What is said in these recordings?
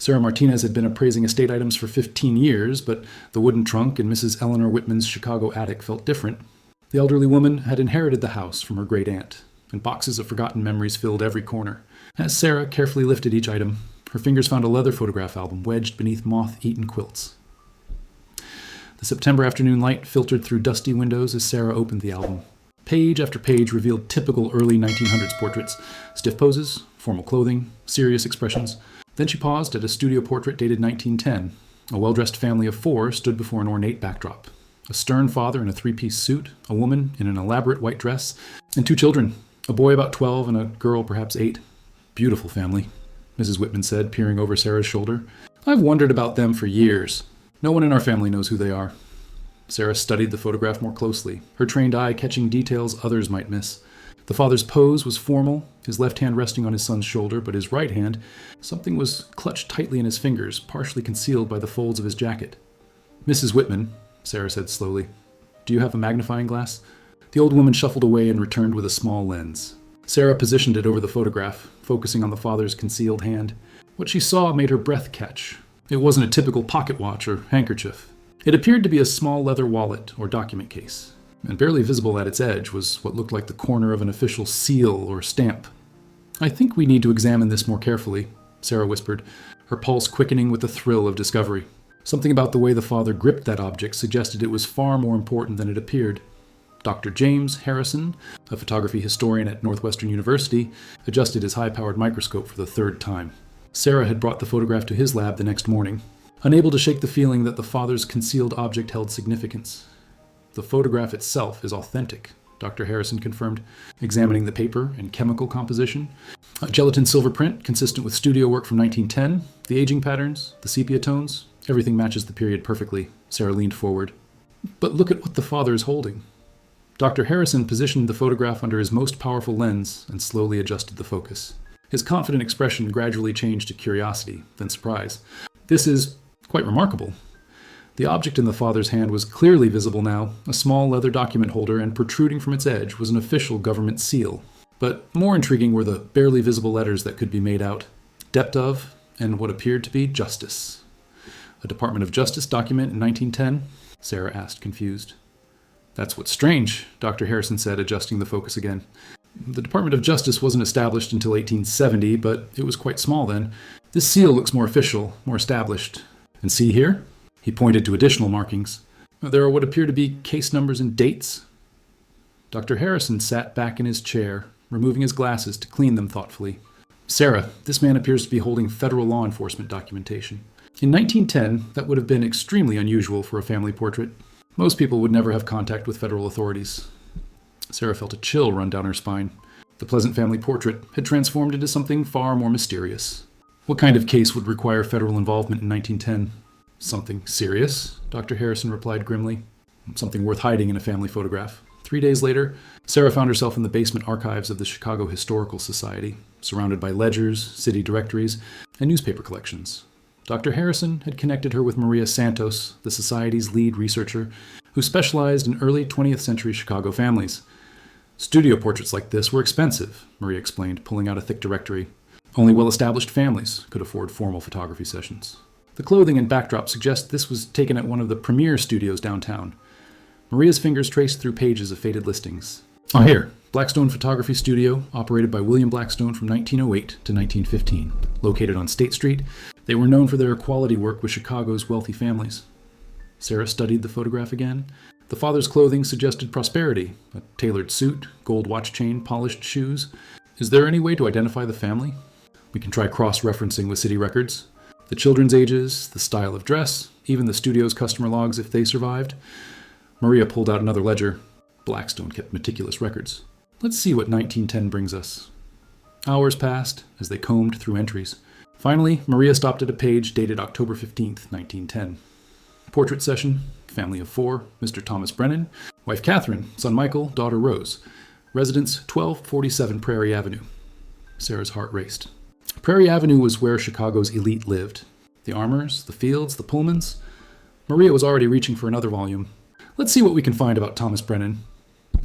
Sarah Martinez had been appraising estate items for 15 years, but the wooden trunk in Mrs. Eleanor Whitman's Chicago attic felt different. The elderly woman had inherited the house from her great-aunt, and boxes of forgotten memories filled every corner. As Sarah carefully lifted each item, her fingers found a leather photograph album wedged beneath moth-eaten quilts. The September afternoon light filtered through dusty windows as Sarah opened the album. Page after page revealed typical early 1900s portraits, stiff poses, formal clothing, serious expressions. Then she paused at a studio portrait dated 1910. A well-dressed family of 4 stood before an ornate backdrop. A stern father in a 3-piece suit, a woman in an elaborate white dress, and 2 children, a boy about 12 and a girl perhaps 8. Beautiful family, Mrs. Whitman said, peering over Sarah's shoulder. I've wondered about them for years. No one in our family knows who they are. Sarah studied the photograph more closely, her trained eye catching details others might miss. The father's pose was formal, his left hand resting on his son's shoulder, but his right hand, something was clutched tightly in his fingers, partially concealed by the folds of his jacket. Mrs. Whitman, Sarah said slowly, do you have a magnifying glass? The old woman shuffled away and returned with a small lens. Sarah positioned it over the photograph, focusing on the father's concealed hand. What she saw made her breath catch. It wasn't a typical pocket watch or handkerchief. It appeared to be a small leather wallet or document case, and barely visible at its edge was what looked like the corner of an official seal or stamp. I think we need to examine this more carefully, Sarah whispered, her pulse quickening with the thrill of discovery. Something about the way the father gripped that object suggested it was far more important than it appeared. Dr. James Harrison, a photography historian at Northwestern University, adjusted his high-powered microscope for the 3rd time. Sarah had brought the photograph to his lab the next morning, unable to shake the feeling that the father's concealed object held significance. The photograph itself is authentic, Dr. Harrison confirmed, examining the paper and chemical composition. A gelatin silver print consistent with studio work from 1910, the aging patterns, the sepia tones, everything matches the period perfectly. Sarah leaned forward. But look at what the father is holding. Dr. Harrison positioned the photograph under his most powerful lens and slowly adjusted the focus. His confident expression gradually changed to curiosity, then surprise. This is quite remarkable. The object in the father's hand was clearly visible now, a small leather document holder, and protruding from its edge was an official government seal. But more intriguing were the barely visible letters that could be made out. Depth of, and what appeared to be, justice. A Department of Justice document in 1910? Sarah asked, confused. That's what's strange, Dr. Harrison said, adjusting the focus again. The Department of Justice wasn't established until 1870, but it was quite small then. This seal looks more official, more established. And see here? He pointed to additional markings. There are what appear to be case numbers and dates. Dr. Harrison sat back in his chair, removing his glasses to clean them thoughtfully. Sarah, this man appears to be holding federal law enforcement documentation. In 1910, that would have been extremely unusual for a family portrait. Most people would never have contact with federal authorities. Sarah felt a chill run down her spine. The pleasant family portrait had transformed into something far more mysterious. What kind of case would require federal involvement in 1910? Something serious, Dr. Harrison replied grimly. Something worth hiding in a family photograph. 3 days later, Sarah found herself in the basement archives of the Chicago Historical Society, surrounded by ledgers, city directories, and newspaper collections. Dr. Harrison had connected her with Maria Santos, the Society's lead researcher, who specialized in early 20th century Chicago families. Studio portraits like this were expensive, Maria explained, pulling out a thick directory. Only well-established families could afford formal photography sessions. The clothing and backdrop suggest this was taken at one of the premier studios downtown. Maria's fingers traced through pages of faded listings. Oh, here. Blackstone Photography Studio, operated by William Blackstone from 1908 to 1915. Located on State Street, they were known for their quality work with Chicago's wealthy families. Sarah studied the photograph again. The father's clothing suggested prosperity. A tailored suit, gold watch chain, polished shoes. Is there any way to identify the family? We can try cross-referencing with city records. The children's ages, the style of dress, even the studio's customer logs if they survived. Maria pulled out another ledger. Blackstone kept meticulous records. Let's see what 1910 brings us. Hours passed as they combed through entries. Finally, Maria stopped at a page dated October 15th, 1910. Portrait session, family of 4, Mr. Thomas Brennan, wife Catherine, son Michael, daughter Rose. Residence 1247 Prairie Avenue. Sarah's heart raced. Prairie Avenue was where Chicago's elite lived. The Armours, the Fields, the Pullmans. Maria was already reaching for another volume. Let's see what we can find about Thomas Brennan.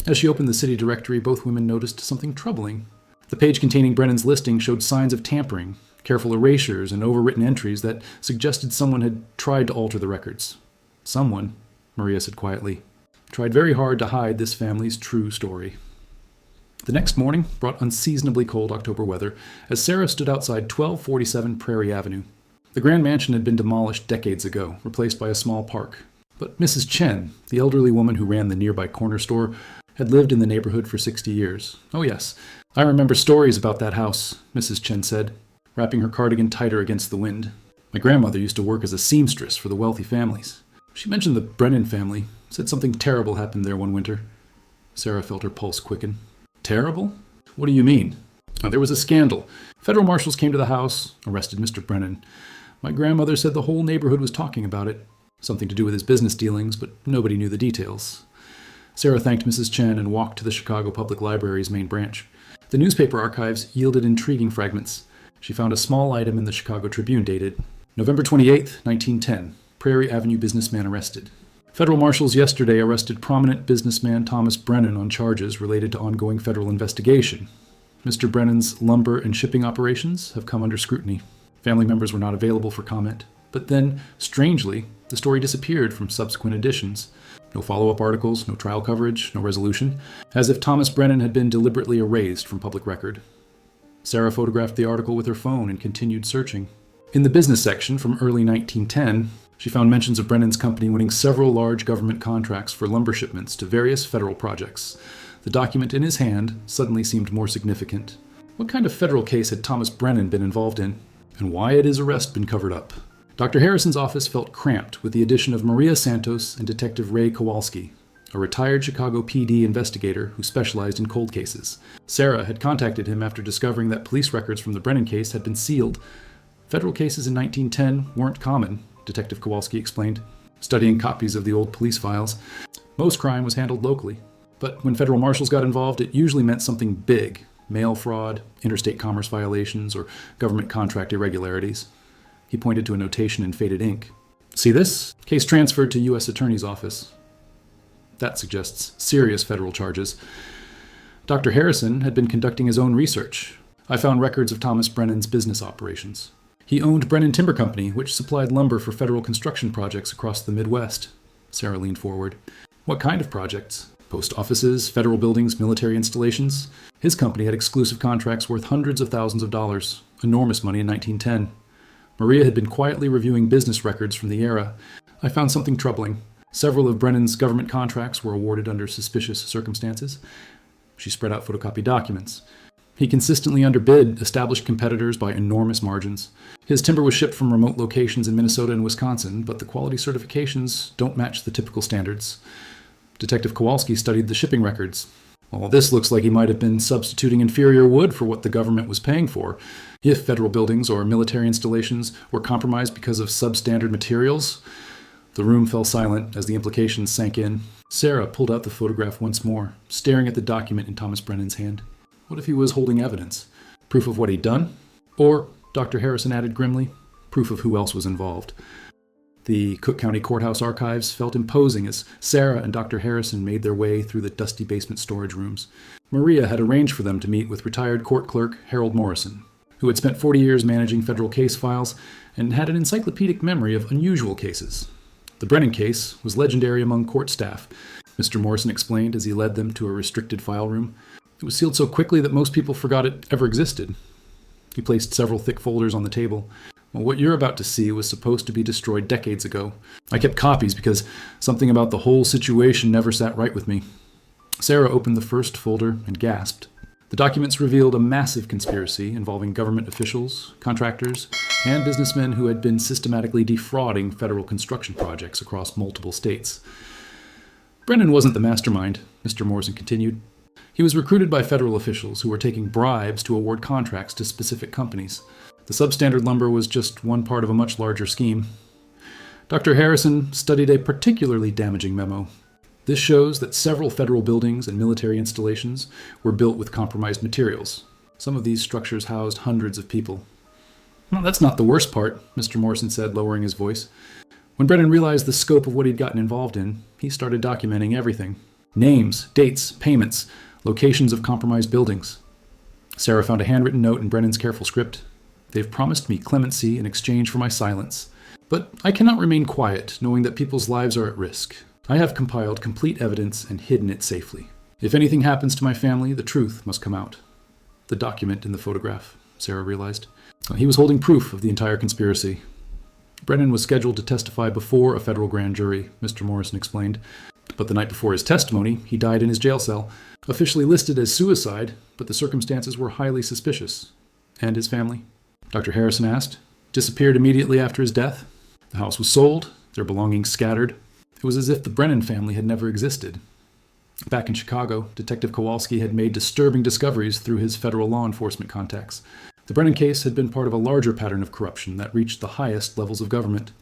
As she opened the city directory, both women noticed something troubling. The page containing Brennan's listing showed signs of tampering, careful erasures and overwritten entries that suggested someone had tried to alter the records. Someone, Maria said quietly, tried very hard to hide this family's true story. The next morning brought unseasonably cold October weather as Sarah stood outside 1247 Prairie Avenue. The grand mansion had been demolished decades ago, replaced by a small park. But Mrs. Chen, the elderly woman who ran the nearby corner store, had lived in the neighborhood for 60 years. Oh yes, I remember stories about that house, Mrs. Chen said, wrapping her cardigan tighter against the wind. My grandmother used to work as a seamstress for the wealthy families. She mentioned the Brennan family, said something terrible happened there one winter. Sarah felt her pulse quicken. Terrible? What do you mean? Oh, there was a scandal. Federal marshals came to the house, arrested Mr. Brennan. My grandmother said the whole neighborhood was talking about it. Something to do with his business dealings, but nobody knew the details. Sarah thanked Mrs. Chen and walked to the Chicago Public Library's main branch. The newspaper archives yielded intriguing fragments. She found a small item in the Chicago Tribune dated November 28, 1910. Prairie Avenue businessman arrested. Federal marshals yesterday arrested prominent businessman Thomas Brennan on charges related to ongoing federal investigation. Mr. Brennan's lumber and shipping operations have come under scrutiny. Family members were not available for comment. But then, strangely, the story disappeared from subsequent editions. No follow-up articles, no trial coverage, no resolution, as if Thomas Brennan had been deliberately erased from public record. Sarah photographed the article with her phone and continued searching. In the business section from early 1910, she found mentions of Brennan's company winning several large government contracts for lumber shipments to various federal projects. The document in his hand suddenly seemed more significant. What kind of federal case had Thomas Brennan been involved in? And why had his arrest been covered up? Dr. Harrison's office felt cramped with the addition of Maria Santos and Detective Ray Kowalski, a retired Chicago PD investigator who specialized in cold cases. Sarah had contacted him after discovering that police records from the Brennan case had been sealed. Federal cases in 1910 weren't common, Detective Kowalski explained, studying copies of the old police files. Most crime was handled locally. But when federal marshals got involved, it usually meant something big: mail fraud, interstate commerce violations, or government contract irregularities. He pointed to a notation in faded ink. See this? Case transferred to U.S. Attorney's Office. That suggests serious federal charges. Dr. Harrison had been conducting his own research. I found records of Thomas Brennan's business operations. He owned Brennan Timber Company, which supplied lumber for federal construction projects across the Midwest. Sarah leaned forward. What kind of projects? Post offices, federal buildings, military installations? His company had exclusive contracts worth hundreds of thousands of dollars. Enormous money in 1910. Maria had been quietly reviewing business records from the era. I found something troubling. Several of Brennan's government contracts were awarded under suspicious circumstances. She spread out photocopied documents. He consistently underbid established competitors by enormous margins. His timber was shipped from remote locations in Minnesota and Wisconsin, but the quality certifications don't match the typical standards. Detective Kowalski studied the shipping records. Well, this looks like he might have been substituting inferior wood for what the government was paying for. If federal buildings or military installations were compromised because of substandard materials. The room fell silent as the implications sank in. Sarah pulled out the photograph once more, staring at the document in Thomas Brennan's hand. What if he was holding evidence? Proof of what he'd done? Or, Dr. Harrison added grimly, proof of who else was involved. The Cook County Courthouse archives felt imposing as Sarah and Dr. Harrison made their way through the dusty basement storage rooms. Maria had arranged for them to meet with retired court clerk Harold Morrison, who had spent 40 years managing federal case files and had an encyclopedic memory of unusual cases. The Brennan case was legendary among court staff, Mr. Morrison explained as he led them to a restricted file room. It was sealed so quickly that most people forgot it ever existed. He placed several thick folders on the table. Well, what you're about to see was supposed to be destroyed decades ago. I kept copies because something about the whole situation never sat right with me. Sarah opened the first folder and gasped. The documents revealed a massive conspiracy involving government officials, contractors, and businessmen who had been systematically defrauding federal construction projects across multiple states. Brennan wasn't the mastermind, Mr. Morrison continued. He was recruited by federal officials who were taking bribes to award contracts to specific companies. The substandard lumber was just one part of a much larger scheme. Dr. Harrison studied a particularly damaging memo. This shows that several federal buildings and military installations were built with compromised materials. Some of these structures housed hundreds of people. Well, that's not the worst part, Mr. Morrison said, lowering his voice. When Brennan realized the scope of what he'd gotten involved in, he started documenting everything. Names, dates, payments, locations of compromised buildings. Sarah found a handwritten note in Brennan's careful script. They've promised me clemency in exchange for my silence. But I cannot remain quiet, knowing that people's lives are at risk. I have compiled complete evidence and hidden it safely. If anything happens to my family, the truth must come out. The document in the photograph, Sarah realized. He was holding proof of the entire conspiracy. Brennan was scheduled to testify before a federal grand jury, Mr. Morrison explained. But the night before his testimony, he died in his jail cell, officially listed as suicide, but the circumstances were highly suspicious. And his family? Dr. Harrison asked. Disappeared immediately after his death? The house was sold, their belongings scattered. It was as if the Brennan family had never existed. Back in Chicago, Detective Kowalski had made disturbing discoveries through his federal law enforcement contacts. The Brennan case had been part of a larger pattern of corruption that reached the highest levels of government.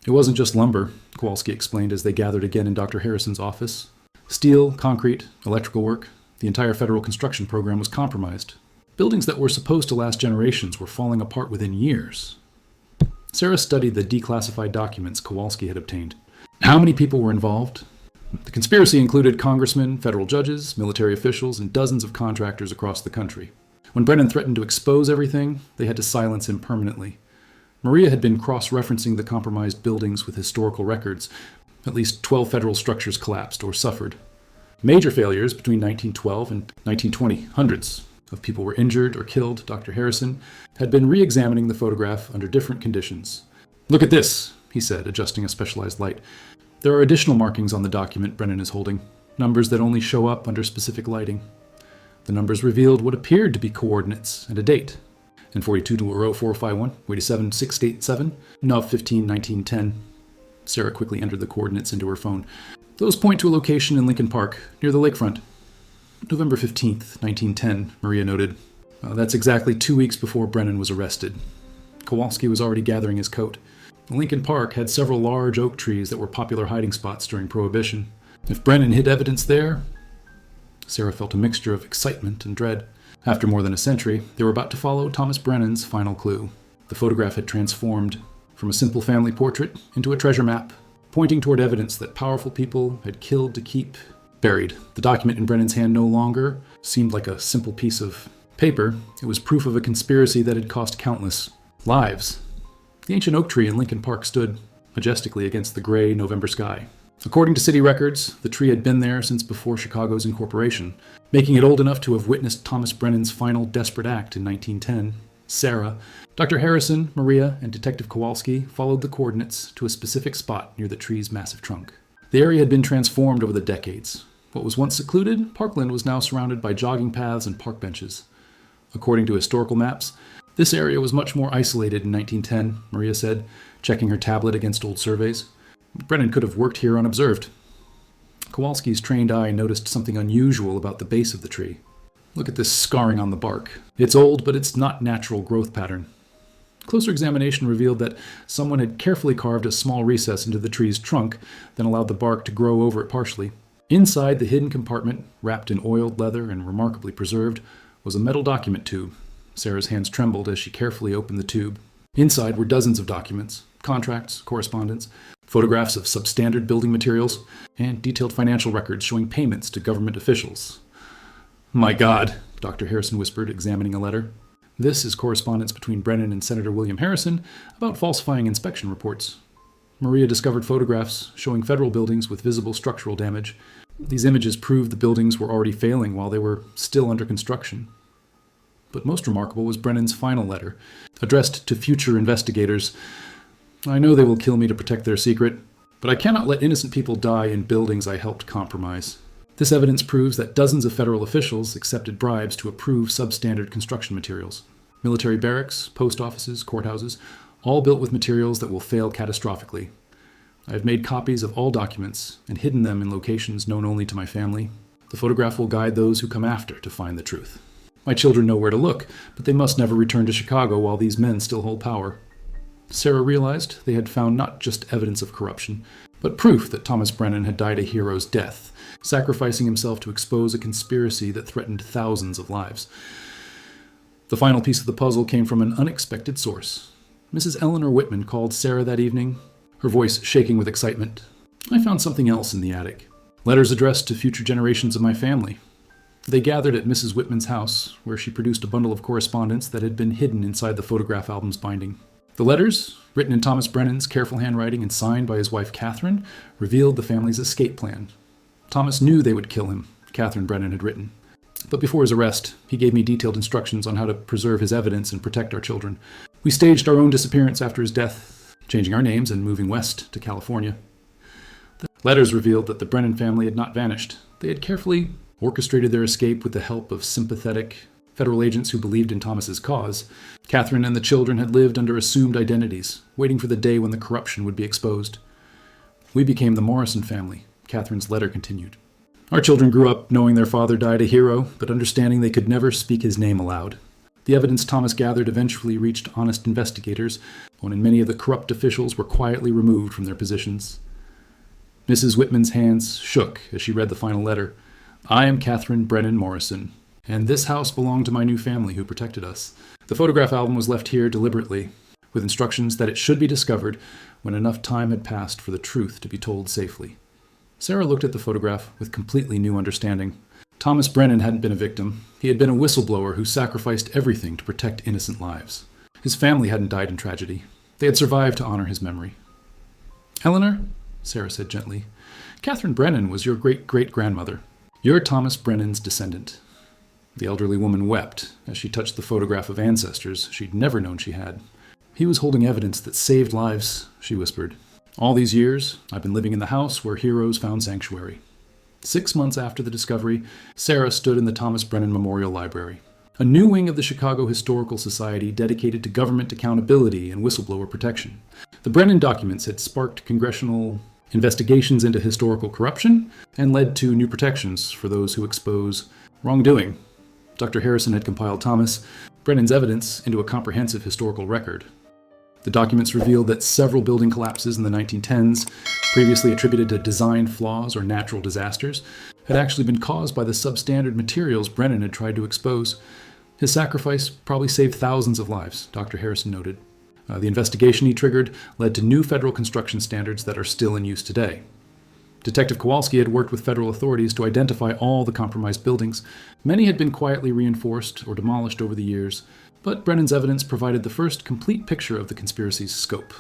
It wasn't just lumber, Kowalski explained as they gathered again in Dr. Harrison's office. Steel, concrete, electrical work, the entire federal construction program was compromised. Buildings that were supposed to last generations were falling apart within years. Sarah studied the declassified documents Kowalski had obtained. How many people were involved? The conspiracy included congressmen, federal judges, military officials, and dozens of contractors across the country. When Brennan threatened to expose everything, they had to silence him permanently. Maria had been cross-referencing the compromised buildings with historical records. At least 12 federal structures collapsed or suffered. Major failures between 1912 and 1920. Hundreds of people were injured or killed. Dr. Harrison had been re-examining the photograph under different conditions. Look at this, he said, adjusting a specialized light. There are additional markings on the document Brennan is holding, numbers that only show up under specific lighting. The numbers revealed what appeared to be coordinates and a date. In 42-451, 87-687, Nov 15, 1910. Sarah quickly entered the coordinates into her phone. Those point to a location in Lincoln Park, near the lakefront. November 15th, 1910, Maria noted. That's exactly 2 weeks before Brennan was arrested. Kowalski was already gathering his coat. Lincoln Park had several large oak trees that were popular hiding spots during Prohibition. If Brennan hid evidence there... Sarah felt a mixture of excitement and dread. After more than a century, they were about to follow Thomas Brennan's final clue. The photograph had transformed from a simple family portrait into a treasure map, pointing toward evidence that powerful people had killed to keep buried. The document in Brennan's hand no longer seemed like a simple piece of paper. It was proof of a conspiracy that had cost countless lives. The ancient oak tree in Lincoln Park stood majestically against the gray November sky. According to city records, the tree had been there since before Chicago's incorporation, making it old enough to have witnessed Thomas Brennan's final desperate act in 1910. Sarah, Dr. Harrison, Maria, and Detective Kowalski followed the coordinates to a specific spot near the tree's massive trunk. The area had been transformed over the decades. What was once secluded, Parkland was now surrounded by jogging paths and park benches. According to historical maps, this area was much more isolated in 1910, Maria said, checking her tablet against old surveys. Brennan could have worked here unobserved. Kowalski's trained eye noticed something unusual about the base of the tree. Look at this scarring on the bark. It's old, but it's not natural growth pattern. Closer examination revealed that someone had carefully carved a small recess into the tree's trunk, then allowed the bark to grow over it partially. Inside the hidden compartment, wrapped in oiled leather and remarkably preserved, was a metal document tube. Sarah's hands trembled as she carefully opened the tube. Inside were dozens of documents, contracts, correspondence, photographs of substandard building materials, and detailed financial records showing payments to government officials. My God, Dr. Harrison whispered, examining a letter. This is correspondence between Brennan and Senator William Harrison about falsifying inspection reports. Maria discovered photographs showing federal buildings with visible structural damage. These images proved the buildings were already failing while they were still under construction. But most remarkable was Brennan's final letter, addressed to future investigators. I know they will kill me to protect their secret, but I cannot let innocent people die in buildings I helped compromise. This evidence proves that dozens of federal officials accepted bribes to approve substandard construction materials. Military barracks, post offices, courthouses, all built with materials that will fail catastrophically. I have made copies of all documents and hidden them in locations known only to my family. The photograph will guide those who come after to find the truth. My children know where to look, but they must never return to Chicago while these men still hold power. Sarah realized they had found not just evidence of corruption, but proof that Thomas Brennan had died a hero's death, sacrificing himself to expose a conspiracy that threatened thousands of lives. The final piece of the puzzle came from an unexpected source. Mrs. Eleanor Whitman called Sarah that evening, her voice shaking with excitement. I found something else in the attic. Letters addressed to future generations of my family. They gathered at Mrs. Whitman's house, where she produced a bundle of correspondence that had been hidden inside the photograph album's binding. The letters, written in Thomas Brennan's careful handwriting and signed by his wife Catherine, revealed the family's escape plan. Thomas knew they would kill him, Catherine Brennan had written. But before his arrest, he gave me detailed instructions on how to preserve his evidence and protect our children. We staged our own disappearance after his death, changing our names and moving west to California. The letters revealed that the Brennan family had not vanished. They had carefully orchestrated their escape with the help of sympathetic federal agents who believed in Thomas's cause. Catherine and the children had lived under assumed identities, waiting for the day when the corruption would be exposed. We became the Morrison family, Catherine's letter continued. Our children grew up knowing their father died a hero, but understanding they could never speak his name aloud. The evidence Thomas gathered eventually reached honest investigators, when many of the corrupt officials were quietly removed from their positions. Mrs. Whitman's hands shook as she read the final letter. I am Catherine Brennan Morrison, and this house belonged to my new family who protected us. The photograph album was left here deliberately, with instructions that it should be discovered when enough time had passed for the truth to be told safely. Sarah looked at the photograph with completely new understanding. Thomas Brennan hadn't been a victim. He had been a whistleblower who sacrificed everything to protect innocent lives. His family hadn't died in tragedy. They had survived to honor his memory. Eleanor, Sarah said gently, Catherine Brennan was your great-great-grandmother. You're Thomas Brennan's descendant. The elderly woman wept as she touched the photograph of ancestors she'd never known she had. He was holding evidence that saved lives, she whispered. All these years, I've been living in the house where heroes found sanctuary. 6 months after the discovery, Sarah stood in the Thomas Brennan Memorial Library, a new wing of the Chicago Historical Society dedicated to government accountability and whistleblower protection. The Brennan documents had sparked congressional investigations into historical corruption and led to new protections for those who expose wrongdoing. Dr. Harrison had compiled Thomas Brennan's evidence into a comprehensive historical record. The documents revealed that several building collapses in the 1910s, previously attributed to design flaws or natural disasters, had actually been caused by the substandard materials Brennan had tried to expose. His sacrifice probably saved thousands of lives, Dr. Harrison noted. The investigation he triggered led to new federal construction standards that are still in use today. Detective Kowalski had worked with federal authorities to identify all the compromised buildings. Many had been quietly reinforced or demolished over the years, but Brennan's evidence provided the first complete picture of the conspiracy's scope.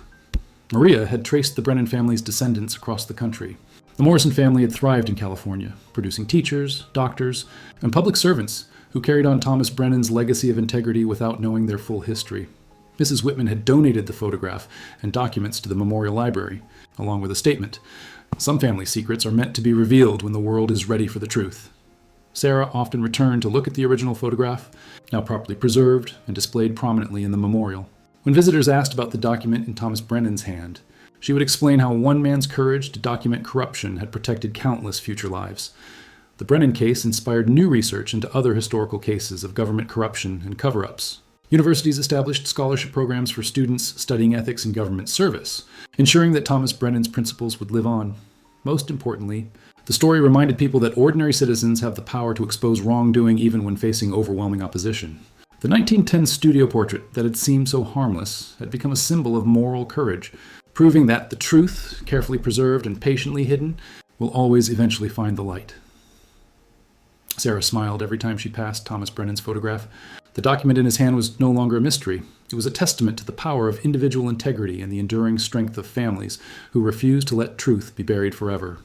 Maria had traced the Brennan family's descendants across the country. The Morrison family had thrived in California, producing teachers, doctors, and public servants who carried on Thomas Brennan's legacy of integrity without knowing their full history. Mrs. Whitman had donated the photograph and documents to the Memorial Library, along with a statement. Some family secrets are meant to be revealed when the world is ready for the truth. Sarah often returned to look at the original photograph, now properly preserved and displayed prominently in the memorial. When visitors asked about the document in Thomas Brennan's hand, she would explain how one man's courage to document corruption had protected countless future lives. The Brennan case inspired new research into other historical cases of government corruption and cover-ups. Universities established scholarship programs for students studying ethics and government service, ensuring that Thomas Brennan's principles would live on. Most importantly, the story reminded people that ordinary citizens have the power to expose wrongdoing even when facing overwhelming opposition. The 1910 studio portrait that had seemed so harmless had become a symbol of moral courage, proving that the truth, carefully preserved and patiently hidden, will always eventually find the light. Sarah smiled every time she passed Thomas Brennan's photograph. The document in his hand was no longer a mystery. It was a testament to the power of individual integrity and the enduring strength of families who refused to let truth be buried forever.